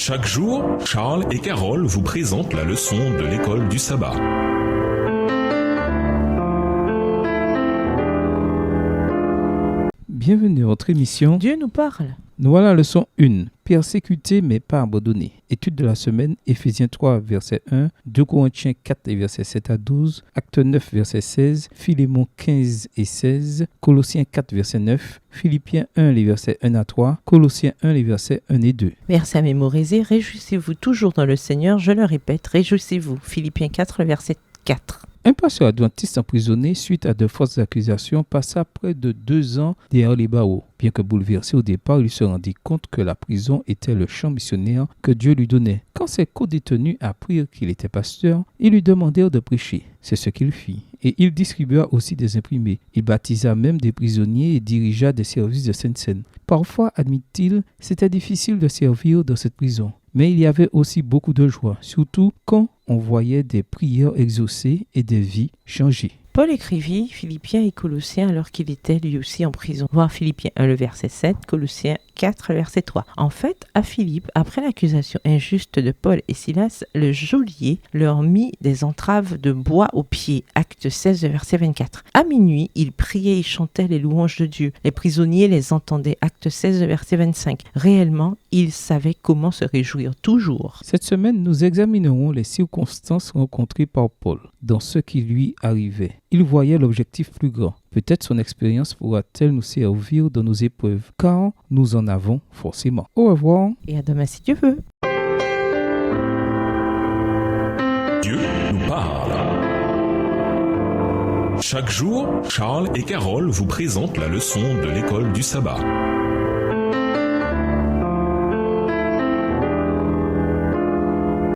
Chaque jour, Charles et Carole vous présentent la leçon de l'école du sabbat. Bienvenue à votre émission. Dieu nous parle. Nous voilà la leçon 1. Persécuté mais pas abandonné. Étude de la semaine, Éphésiens 3, verset 1, 2 Corinthiens 4, verset 7 à 12, Actes 9, verset 16, Philémon 15 et 16, Colossiens 4, verset 9, Philippiens 1, les versets 1 à 3, Colossiens 1, les versets 1 et 2. Verset à mémoriser. Réjouissez-vous toujours dans le Seigneur. Je le répète, réjouissez-vous. Philippiens 4, le verset 4. Un pasteur adventiste emprisonné suite à de fausses accusations passa près de 2 ans derrière les barreaux. Bien que bouleversé au départ, il se rendit compte que la prison était le champ missionnaire que Dieu lui donnait. Quand ses co-détenus apprirent qu'il était pasteur, ils lui demandèrent de prêcher. C'est ce qu'il fit. Et il distribua aussi des imprimés. Il baptisa même des prisonniers et dirigea des services de Sainte-Seine. Parfois, admit-il, c'était difficile de servir dans cette prison. Mais il y avait aussi beaucoup de joie, surtout quand on voyait des prières exaucées et des vies changées. Paul écrivit Philippiens et Colossiens alors qu'il était lui aussi en prison. Voir Philippiens 1, le verset 7, Colossiens 4, le verset 3. En fait, à Philippe, après l'accusation injuste de Paul et Silas, le geôlier leur mit des entraves de bois aux pieds. Acte 16, le verset 24. À minuit, ils priaient et chantaient les louanges de Dieu. Les prisonniers les entendaient. Acte 16, le verset 25. Réellement, ils savaient comment se réjouir toujours. Cette semaine, nous examinerons les circonstances rencontrées par Paul dans ce qui lui arrivait. Il voyait l'objectif plus grand. Peut-être son expérience pourra-t-elle nous servir dans nos épreuves, car nous en avons forcément. Au revoir. Et à demain si Dieu veut. Dieu nous parle. Chaque jour, Charles et Carole vous présentent la leçon de l'école du sabbat.